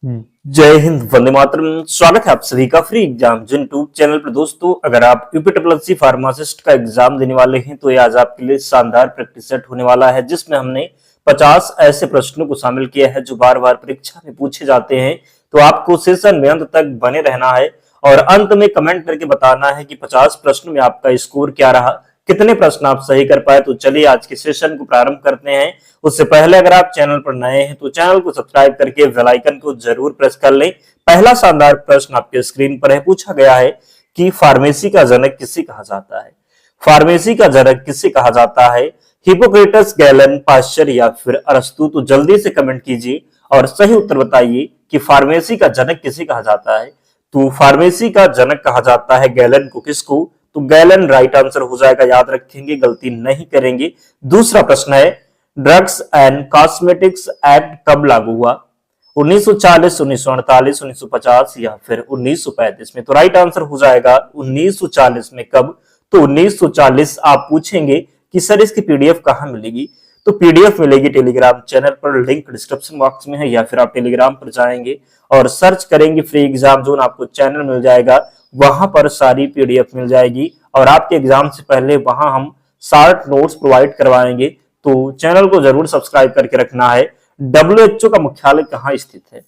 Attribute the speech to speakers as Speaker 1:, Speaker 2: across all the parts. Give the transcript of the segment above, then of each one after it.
Speaker 1: जय हिंद, वंदे मातरम। स्वागत है आप सभी का फ्री एग्जाम यूट्यूब चैनल पर। दोस्तों, अगर आप यूपीट्रिपलसी फार्मासिस्ट का एग्जाम देने वाले हैं तो ये आज आपके लिए शानदार प्रैक्टिस सेट होने वाला है, जिसमें हमने 50 ऐसे प्रश्नों को शामिल किया है जो बार बार परीक्षा में पूछे जाते हैं। तो आपको सेशन में अंत तक बने रहना है और अंत में कमेंट करके बताना है कि 50 प्रश्न में आपका स्कोर क्या रहा, कितने प्रश्न आप सही कर पाए। तो चलिए आज के सेशन को प्रारंभ करते हैं। उससे पहले अगर आप चैनल पर नए हैं तो चैनल को सब्सक्राइब करके बेल आइकन को जरूर प्रेस कर लें। पहला शानदार प्रश्न आपके स्क्रीन पर है। पूछा गया है कि फार्मेसी का जनक किसे कहा जाता है। फार्मेसी का जनक किसे कहा जाता है? हिपोक्रेटस, गैलन, पाश्चर या फिर अरस्तु? तो जल्दी से कमेंट कीजिए और सही उत्तर बताइए कि फार्मेसी का जनक किसे कहा जाता है। तो फार्मेसी का जनक कहा जाता है गैलन को। किसको? तो गैलन राइट आंसर हो जाएगा, याद रखेंगे, गलती नहीं करेंगे। दूसरा प्रश्न है, ड्रग्स एंड कॉस्मेटिक्स एक्ट कब लागू हुआ? 1940, 1948, 1950 या फिर 1935 में? तो राइट आंसर हो जाएगा 1940 में। कब? तो 1940। आप पूछेंगे कि सर इसकी पीडीएफ कहां मिलेगी? तो पीडीएफ मिलेगी टेलीग्राम चैनल पर, लिंक डिस्क्रिप्शन बॉक्स में है, या फिर आप टेलीग्राम पर जाएंगे और सर्च करेंगे फ्री एग्जाम जोन, आपको चैनल मिल जाएगा। वहां पर सारी पीडीएफ मिल जाएगी और आपके एग्जाम से पहले वहां हम शार्ट नोट्स प्रोवाइड करवाएंगे। तो चैनल को जरूर सब्सक्राइब करके रखना है। डब्ल्यूएचओ का मुख्यालय कहाँ स्थित है?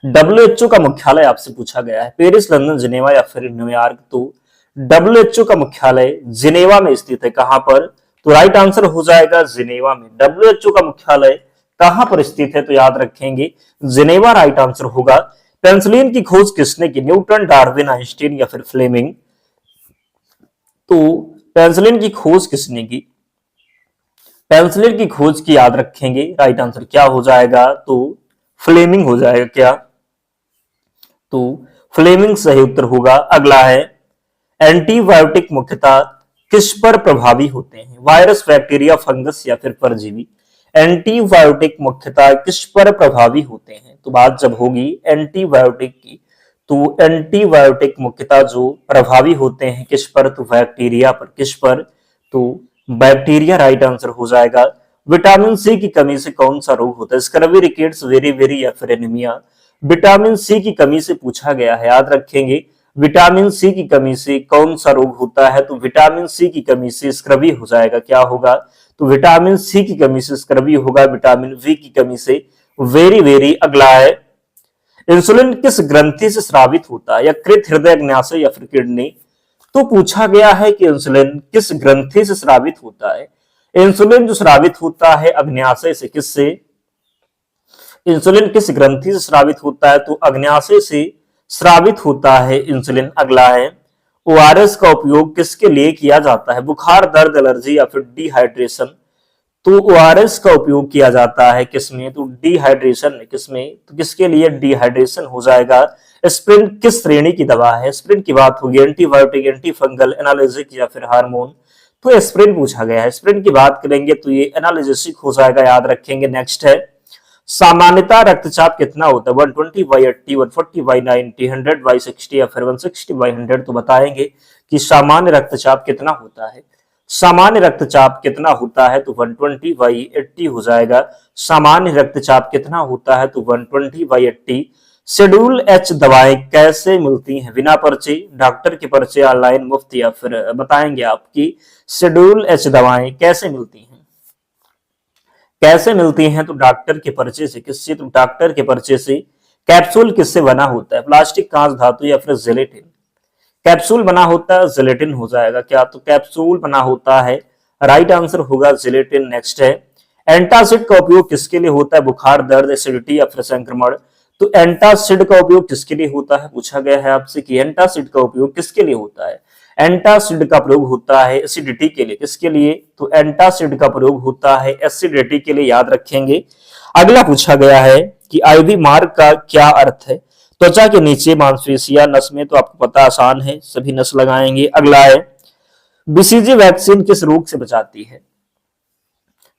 Speaker 1: डब्ल्यूएचओ का मुख्यालय आपसे पूछा गया है, पेरिस, लंदन, जिनेवा या फिर न्यूयॉर्क? तो डब्ल्यूएचओ का मुख्यालय जिनेवा में स्थित है। कहां पर? तो राइट आंसर हो जाएगा जिनेवा में। डब्ल्यूएचओ का मुख्यालय कहां पर स्थित है? तो याद रखेंगे जिनेवा राइट आंसर होगा। पेंसिलिन की खोज किसने की? न्यूटन, डार्विन, आइंस्टीन या फिर फ्लेमिंग? तो पेंसिलिन की खोज किसने की? पेंसिलिन की खोज की याद रखेंगे, राइट आंसर क्या हो जाएगा? तो फ्लेमिंग हो जाएगा। क्या? तो फ्लेमिंग सही उत्तर होगा। अगला है, एंटीबायोटिक मुख्यतः किस पर प्रभावी होते हैं? वायरस, बैक्टीरिया, फंगस या फिर परजीवी? एंटीबायोटिक मुख्यतः किस पर प्रभावी होते हैं? तो बात जब होगी एंटीबायोटिक की, तो एंटीबायोटिक मुख्यतः जो प्रभावी होते हैं किस पर? तो बैक्टीरिया पर। किस पर? तो बैक्टीरिया राइट आंसर हो जाएगा। विटामिन सी की कमी से कौन सा रोग होता है? स्क्रबी, रिकेट्स, वेरी वेरी या फिर एनीमिया? विटामिन सी की कमी से पूछा गया है, याद रखेंगे। विटामिन सी की कमी से कौन सा रोग होता है? तो विटामिन सी की कमी से स्क्रबी हो जाएगा। क्या होगा? तो विटामिन सी की कमी से स्क्रबी होगा। विटामिन वी की कमी से वेरी वेरी। अगला है, इंसुलिन किस ग्रंथि से स्रावित होता है? यकृत, हृदय, अग्न्याशय या फिर किडनी? तो पूछा गया है कि इंसुलिन किस ग्रंथि से स्रावित होता है। इंसुलिन जो स्रावित होता है अग्न्याशय से। किससे? इंसुलिन किस ग्रंथि से स्रावित होता है? तो अग्न्याशय से स्रावित होता है इंसुलिन। अगला है, ओआरएस का उपयोग किसके लिए किया जाता है? बुखार, दर्द, एलर्जी या फिर डिहाइड्रेशन? तो ओआरएस का उपयोग किया जाता है किसमें? तो डिहाइड्रेशन में। किसमें? तो किसके लिए? डिहाइड्रेशन हो जाएगा। एस्पिरिन किस श्रेणी की दवा है? एस्पिरिन की बात होगी, एंटीबायोटिक, एंटी फंगल, एनाल्जेसिक या फिर हार्मोन? तो एस्पिरिन पूछा गया है। एस्पिरिन की बात करेंगे तो ये एनाल्जेसिक हो जाएगा, याद रखेंगे। नेक्स्ट है, सामान्यतः रक्तचाप कितना होता है? 120/80, 140/90, 100/60 या फिर 160/100? तो बताएंगे कि सामान्य रक्तचाप कितना होता है। सामान्य रक्तचाप कितना होता है? तो 120/80 हो जाएगा। सामान्य रक्तचाप कितना होता है? तो 120/80। शेड्यूल एच दवाएं कैसे मिलती हैं? बिना पर्चे, डॉक्टर के पर्चे, ऑनलाइन, मुफ्त या फिर? बताएंगे आपकी शेड्यूल एच दवाएं कैसे मिलती हैं। कैसे मिलती हैं? तो डॉक्टर के पर्चे से। किससे? तो डॉक्टर के पर्चे से। कैप्सूल किससे बना होता है? प्लास्टिक, कांच, धातु या फिर जिलेटिन? कैप्सूल बना होता है जिलेटिन हो जाएगा। क्या? तो कैप्सूल बना होता है, राइट आंसर होगा जिलेटिन। नेक्स्ट है, एंटासिड का उपयोग किसके लिए होता है? बुखार, दर्द, एसिडिटी या फिर संक्रमण? तो एंटासिड का उपयोग किसके लिए होता है? पूछा गया है आपसे कि एंटासिड का उपयोग किसके लिए होता है। एंटासिड का प्रयोग होता है एसिडिटी के लिए। किसके लिए? तो एंटासिड का प्रयोग होता है एसिडिटी के लिए, याद रखेंगे। अगला पूछा गया है कि आईवी मार्ग का क्या अर्थ है? त्वचा के नीचे, मांसपेशियां, नस में? तो आपको पता आसान है, सभी नस लगाएंगे। अगला है, बीसीजी वैक्सीन किस रोग से बचाती है?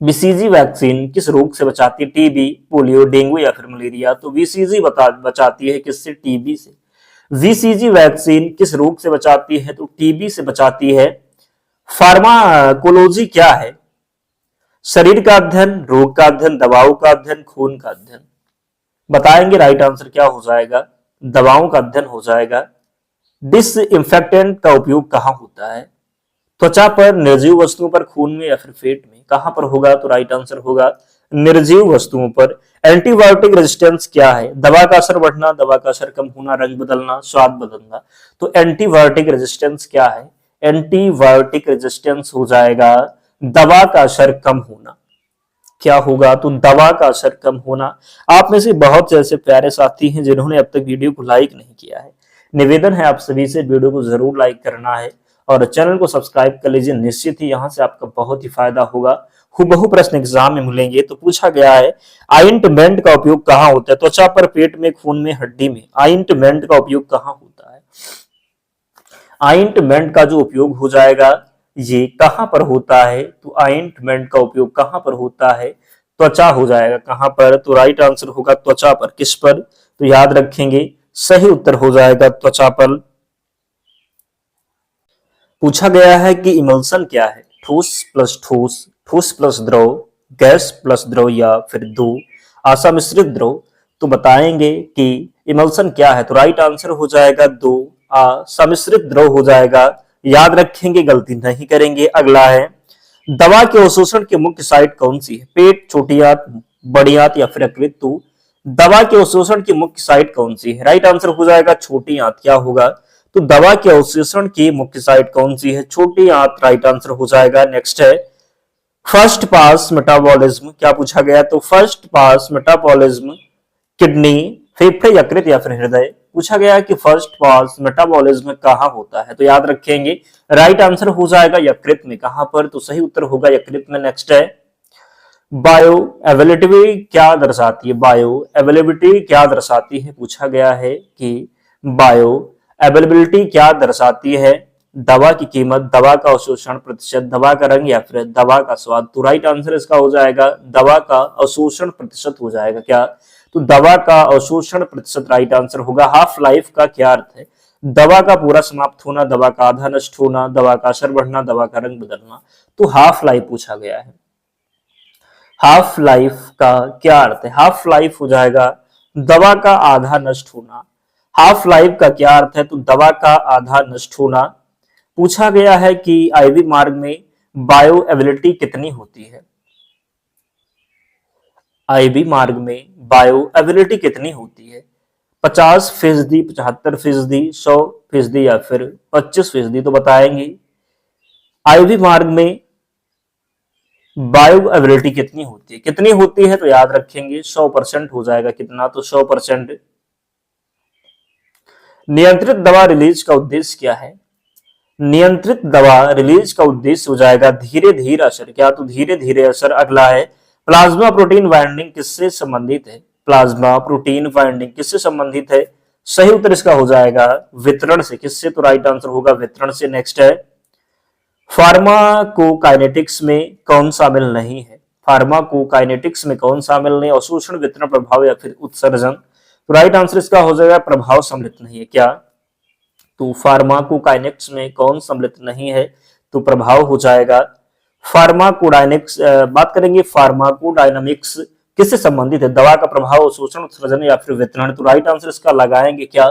Speaker 1: बीसीजी वैक्सीन किस रोग से बचाती है? टीबी, पोलियो, डेंगू या फिर मलेरिया? तो बीसीजी बचाती है किससे? टीबी से। बीसीजी वैक्सीन किस रोग से बचाती है? तो टीबी से बचाती है। फार्माकोलॉजी क्या है? शरीर का अध्ययन, रोग का अध्ययन, दवाओं का अध्ययन, खून का अध्ययन? बताएंगे राइट आंसर क्या हो जाएगा, दवाओं का अध्ययन हो जाएगा। डिसइंफेक्टेंट का उपयोग कहाँ होता है, त्वचा पर, निर्जीव वस्तुओं पर, खून में या फिर पेट में, कहां पर होगा, तो राइट आंसर होगा निर्जीव वस्तुओं पर। एंटीबायोटिक रेजिस्टेंस क्या है, दवा का असर बढ़ना, दवा का असर कम होना, रंग बदलना, स्वाद बदलना। तो एंटीबायोटिक रेजिस्टेंस क्या है, एंटीबायोटिक रेजिस्टेंस हो जाएगा दवा का असर कम होना। क्या होगा, तो दवा का असर कम होना। आप में से बहुत से ऐसे प्यारे साथी हैं जिन्होंने अब तक वीडियो को लाइक नहीं किया है, निवेदन है आप सभी से वीडियो को जरूर लाइक करना है और चैनल को सब्सक्राइब कर लीजिए। निश्चित ही यहां से आपका बहुत ही फायदा होगा। हुबहू प्रश्न एग्जाम में मिलेंगे। तो पूछा गया है आइंटमेंट का उपयोग कहाँ होता है, त्वचा पर, पेट में, खून में, हड्डी में, आइंटमेंट का उपयोग कहाँ होता है। आइंटमेंट का जो उपयोग हो जाएगा ये कहां पर होता है, तो आइंटमेंट का उपयोग कहां पर होता है, त्वचा हो जाएगा। कहां पर, तो राइट आंसर होगा त्वचा पर। किस पर, तो याद रखेंगे सही उत्तर हो जाएगा त्वचा पर। पूछा गया है कि इमल्सन क्या है, ठोस प्लस ठोस, ठोस प्लस द्रव, गैस प्लस द्रव या फिर दो, असमिश्रित द्रव। तो बताएंगे कि इमल्सन क्या है, तो राइट आंसर हो जाएगा दो, असमिश्रित द्रव हो जाएगा। याद रखेंगे, गलती नहीं करेंगे। अगला है दवा के अवशोषण की मुख्य साइट कौन सी है, पेट, छोटी आंत, बड़ी आंत या फिर यकृत। तो दवा के अवशोषण की मुख्य साइट कौन सी है, राइट आंसर हो जाएगा छोटी आंत। क्या होगा, तो दवा के अवशोषण की मुख्य साइट कौन सी है, छोटी आंत, राइट आंसर हो जाएगा। नेक्स्ट है फर्स्ट पास मेटाबॉलिज्म। क्या पूछा गया, तो फर्स्ट पास मेटाबॉलिज्म किडनी, फेफड़े, यकृत या फिर हृदय। पूछा गया है कि फर्स्ट पास मेटाबॉलिज्म कहाँ होता है, तो याद रखेंगे राइट आंसर हो जाएगा यकृत में। कहां पर, तो सही उत्तर होगा यकृत में। नेक्स्ट है बायो अवेलेबिलिटी क्या दर्शाती है, बायो अवेलेबिलिटी क्या दर्शाती है। पूछा गया है कि बायो अवेलेबिलिटी क्या दर्शाती है, दवा की कीमत, दवा का अवशोषण प्रतिशत, दवा का रंग या फिर दवा का स्वाद। तो राइट आंसर इसका हो जाएगा दवा का अवशोषण प्रतिशत हो जाएगा। क्या, तो दवा का अवशोषण प्रतिशत राइट आंसर होगा। हाफ लाइफ का क्या अर्थ है, दवा का पूरा समाप्त होना, दवा का आधा नष्ट होना, दवा का असर बढ़ना, दवा का रंग बदलना। तो हाफ लाइफ पूछा गया है। हाफ लाइफ का क्या अर्थ है, हाफ लाइफ हो जाएगा दवा का आधा नष्ट होना। हाफ लाइफ का क्या अर्थ है, तो दवा का आधा नष्ट होना। पूछा गया है कि आईवी मार्ग में बायो अवेलेबिलिटी कितनी होती है, आईवी मार्ग में बायो अवेलेबिलिटी कितनी होती है, 50%, 75%, 100% या फिर 25%। तो बताएंगे आईवी मार्ग में बायो अवेलेबिलिटी कितनी होती है, कितनी होती है, तो याद रखेंगे 100% हो जाएगा। कितना, तो 100%। नियंत्रित दवा रिलीज का उद्देश्य क्या है, नियंत्रित दवा रिलीज का उद्देश्य हो जाएगा धीरे धीरे असर। क्या, तो धीरे धीरे असर। अगला है प्लाज्मा प्रोटीन बाइंडिंग किससे संबंधित है, प्लाज्मा प्रोटीन बाइंडिंग किससे संबंधित है, सही उत्तर इसका हो जाएगा वितरण से। किससे, तो राइट आंसर होगा वितरण से। नेक्स्ट है फार्माकोकाइनेटिक्स में कौन शामिल नहीं है, फार्माकोकाइनेटिक्स में कौन शामिल नहीं, अवशोषण, वितरण, प्रभाव या फिर उत्सर्जन। तो राइट आंसर इसका हो जाएगा प्रभाव सम्मिलित नहीं है। क्या, तो फार्माकोकाइनेटिक्स में कौन सम्मिलित नहीं है, तो प्रभाव हो जाएगा। फार्माकोडायनेमिक्स बात करेंगे, फार्माकोडायनामिक्स किससे संबंधित है, दवा का प्रभाव, अवशोषण, उत्सर्जन या फिर वितरण। तो राइट आंसर इसका लगाएंगे क्या,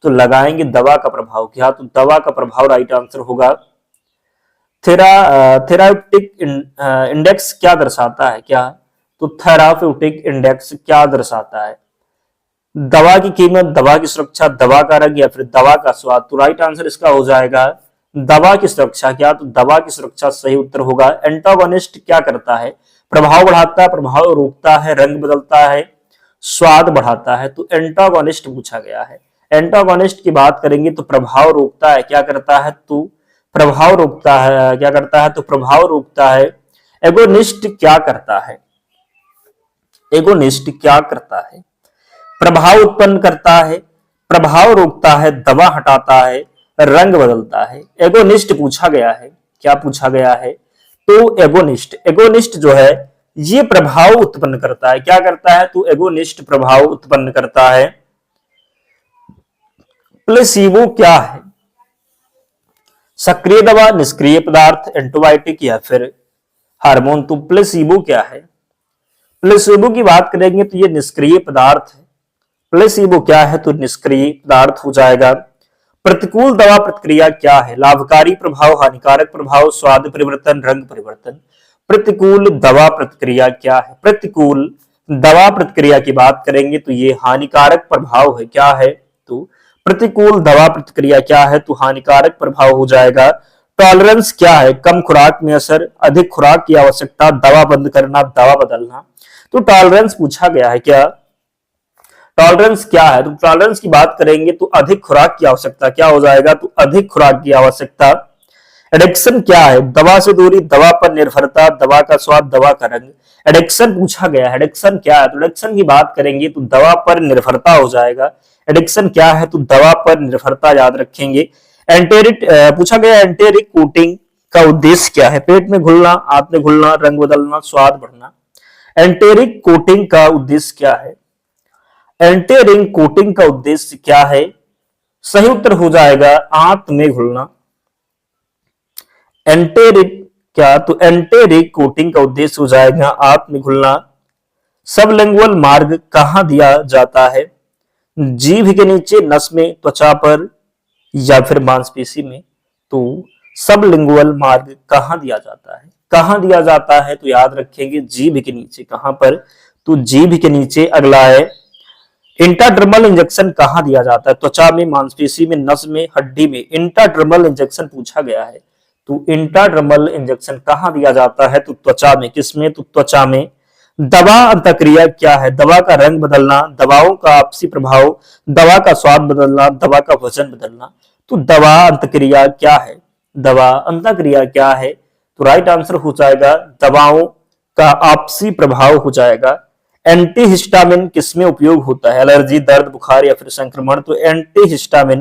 Speaker 1: तो लगाएंगे दवा का प्रभाव। क्या, तो दवा का प्रभाव राइट आंसर होगा। थेराप्यूटिक इंडेक्स क्या दर्शाता है, क्या, तो थेराप्यूटिक इंडेक्स क्या दर्शाता है, दवा की कीमत, दवा की सुरक्षा, दवा का रंग या फिर दवा का स्वाद। तो राइट आंसर इसका हो जाएगा दवा की सुरक्षा। क्या, तो दवा की सुरक्षा सही उत्तर होगा। एंटागोनिस्ट क्या करता है, प्रभाव बढ़ाता है, प्रभाव रोकता है, रंग बदलता है, स्वाद बढ़ाता है। तो एंटागोनिस्ट पूछा गया है। एंटागोनिस्ट की बात करेंगे तो प्रभाव रोकता है, क्या करता है, तो प्रभाव रोकता है, क्या करता है, तो प्रभाव रोकता है। एगोनिस्ट क्या करता है, एगोनिस्ट क्या करता है, प्रभाव उत्पन्न करता है, प्रभाव रोकता है, दवा हटाता है, रंग बदलता है। एगोनिस्ट पूछा गया है। क्या पूछा गया है, तो एगोनिस्ट, एगोनिस्ट जो है ये प्रभाव उत्पन्न करता है। क्या करता है, तो एगोनिस्ट प्रभाव उत्पन्न करता है। प्लेसीबो क्या है, सक्रिय दवा, निष्क्रिय पदार्थ, एंटीबायोटिक या फिर हार्मोन। तो प्लेसीबो क्या है, प्लेसीबो की बात करेंगे तो ये निष्क्रिय पदार्थ है। प्लेसिबो क्या है? तो निष्क्रिय पदार्थ हो जाएगा। प्रतिकूल दवा प्रतिक्रिया क्या है? लाभकारी प्रभाव, हानिकारक प्रभाव, स्वाद परिवर्तन, रंग परिवर्तन। प्रतिकूल दवा प्रतिक्रिया क्या है? प्रतिकूल दवा प्रतिक्रिया की बात करेंगे तो ये हानिकारक प्रभाव है। क्या है? तो प्रतिकूल दवा प्रतिक्रिया क्या है? तो हानिकारक प्रभाव हो जाएगा। टॉलरेंस क्या है? कम खुराक में असर, अधिक खुराक की आवश्यकता, दवा बंद करना, दवा बदलना। तो टॉलरेंस पूछा गया है। क्या टॉलरेंस क्या है? तो टॉलरेंस की बात करेंगे तो अधिक खुराक की आवश्यकता। क्या हो जाएगा? तो अधिक खुराक की आवश्यकता। एडिक्शन क्या है? दवा से दूरी, दवा पर निर्भरता, दवा का स्वाद, दवा का रंग। एडिक्शन पूछा गया है। एडिक्शन क्या है? तो एडिक्शन की बात करेंगे तो दवा पर निर्भरता हो जाएगा। एडिक्शन क्या है? तो दवा पर निर्भरता याद रखेंगे। एंटेरिक पूछा गया, एंटेरिक कोटिंग का उद्देश्य क्या है? पेट में घुलना, आंत में घुलना, रंग बदलना, स्वाद बढ़ना। एंटेरिक कोटिंग का उद्देश्य क्या है? एंटेरिक कोटिंग का उद्देश्य क्या है? सही उत्तर हो जाएगा आंत में घुलना। एंटेरिक क्या? तो एंटेरिक कोटिंग का उद्देश्य हो जाएगा आंत में घुलना। सबलिंगुअल मार्ग कहां दिया जाता है? जीभ के नीचे, नस में, त्वचा पर या फिर मांसपेशी में। तो सबलिंगुअल मार्ग कहां दिया जाता है? कहां दिया जाता है? तो याद रखेंगे जीभ के नीचे। कहां पर? तो जीभ के नीचे। अगला है इंट्राडर्मल इंजेक्शन कहां दिया जाता है? त्वचा में, मांसपेशी में, नस में, हड्डी में। इंट्राडर्मल इंजेक्शन पूछा गया है। तो इंट्राडर्मल इंजेक्शन कहां दिया जाता है? तो त्वचा में। किसमें? तो त्वचा में। दवा अंतक्रिया क्या है? दवा का रंग बदलना, दवाओं का आपसी प्रभाव, दवा का स्वाद बदलना, दवा का वजन बदलना। तो दवा अंतक्रिया क्या है? दवा अंतक्रिया क्या है? तो राइट आंसर हो जाएगा दवाओं का आपसी प्रभाव हो जाएगा। एंटीहिस्टामिन किसमें उपयोग होता है? एलर्जी, दर्द, बुखार या फिर संक्रमण। तो एंटीहिस्टामिन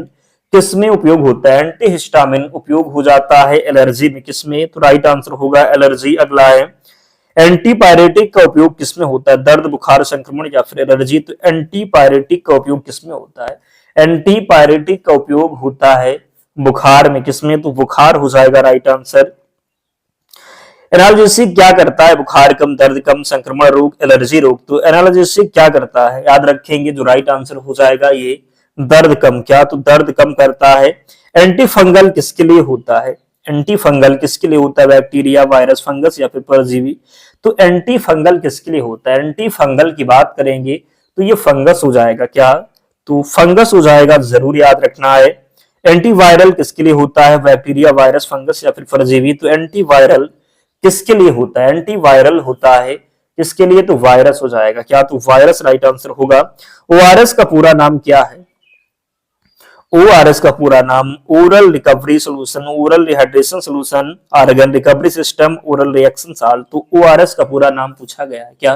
Speaker 1: किसमें उपयोग होता है? एंटीहिस्टामिन उपयोग हो जाता है एलर्जी में। किसमें? तो राइट आंसर होगा एलर्जी। अगला है एंटीपायरेटिक का उपयोग किसमें होता है? दर्द, बुखार, संक्रमण या फिर एलर्जी। तो एंटीपायरेटिक का उपयोग किसमें होता है? एंटीपायरेटिक का उपयोग होता है बुखार में। किसमें? तो बुखार हो जाएगा राइट आंसर। एनाल्जेसिक क्या करता है? बुखार कम, दर्द कम, संक्रमण रोग, एलर्जी रोग। तो एनाल्जेसिक क्या करता है? याद रखेंगे जो राइट आंसर हो जाएगा ये दर्द कम। क्या? तो दर्द कम करता है। एंटी फंगल किसके लिए होता है? एंटी फंगल किसके लिए होता है? बैक्टीरिया, वायरस, फंगस या फिर परजीवी। तो एंटी फंगल किसके लिए होता है? एंटी फंगल की बात करेंगे तो ये फंगस हो जाएगा। क्या? तो फंगस हो जाएगा, जरूर याद रखना है। एंटीवायरल किसके लिए होता है? बैक्टीरिया, वायरस, फंगस या फिर परजीवी। तो एंटीवायरल किसके लिए होता है? एंटीवायरल होता है किसके लिए? तो वायरस हो जाएगा। क्या? तो वायरस राइट आंसर होगा। ओआरएस का पूरा नाम क्या है? ओआरएस का पूरा नाम oral recovery solution, oral rehydration solution, organ recovery system, oral reaction salt. तो ओआरएस का पूरा नाम पूछा गया है। क्या?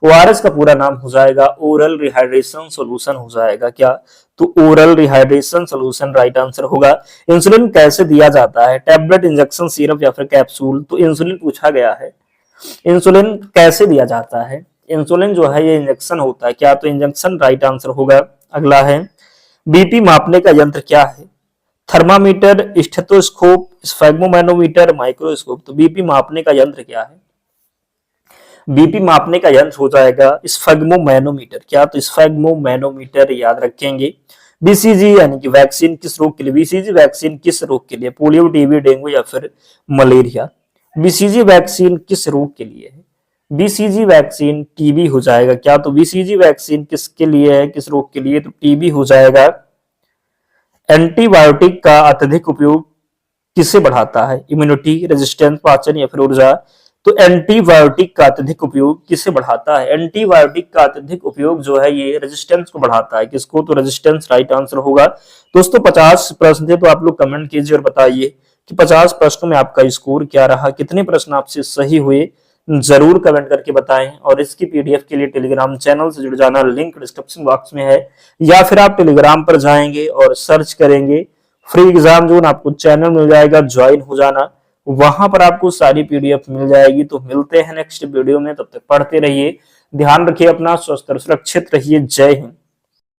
Speaker 1: ओआरएस का पूरा नाम हो जाएगा ओरल रिहाइड्रेशन सोल्यूशन हो जाएगा। क्या? तो oral rehydration solution right answer होगा। इंसुलिन कैसे दिया जाता है? टैबलेट, इंजेक्शन, सिरप या फिर कैप्सूल। तो इंसुलिन पूछा गया है। इंसुलिन कैसे दिया जाता है? इंसुलिन जो है ये इंजेक्शन होता है। क्या? तो इंजेक्शन राइट आंसर होगा। अगला है बीपी मापने का यंत्र क्या है? Thermometer, stethoscope, sphygmomanometer, microscope. तो बीपी मापने का यंत्र क्या है? बीपी मापने का यंत्र हो जाएगा स्फेग्मोमैनोमीटर। क्या? तो स्फेग्मोमैनोमीटर याद रखेंगे। बीसीजी यानी कि वैक्सीन किस रोग के लिए? बीसीजी वैक्सीन किस रोग के लिए? पोलियो, टीबी, डेंगू या फिर मलेरिया। बीसीजी वैक्सीन किस रोग के लिए है? बीसीजी वैक्सीन टीबी हो जाएगा। क्या? तो बीसीजी वैक्सीन किसके लिए है? किस रोग के लिए? तो टीबी हो जाएगा। एंटीबायोटिक का अत्यधिक उपयोग किसे बढ़ाता है? इम्यूनिटी, रेजिस्टेंस, पाचन या फिर ऊर्जा। तो एंटीबायोटिक का अत्यधिक उपयोग किसे बढ़ाता है? एंटीबायोटिक का अत्यधिक उपयोग जो है ये रेजिस्टेंस को बढ़ाता है। किसको? तो रेजिस्टेंस राइट आंसर होगा। दोस्तों 50 प्रश्न थे तो आप लोग कमेंट कीजिए और बताइए कि 50 प्रश्नों में आपका स्कोर क्या रहा, कितने प्रश्न आपसे सही हुए, जरूर कमेंट करके बताएं। और इसकी पीडीएफ के लिए टेलीग्राम चैनल से जुड़ जाना, लिंक डिस्क्रिप्शन बॉक्स में है, या फिर आप टेलीग्राम पर जाएंगे और सर्च करेंगे फ्री एग्जाम जोन, आपको चैनल मिल जाएगा, ज्वाइन हो जाना, वहां पर आपको सारी पीडीएफ मिल जाएगी। तो मिलते हैं नेक्स्ट वीडियो में, तब तक पढ़ते रहिए, ध्यान रखिए अपना, स्वस्थ और सुरक्षित रहिए। जय हिंद।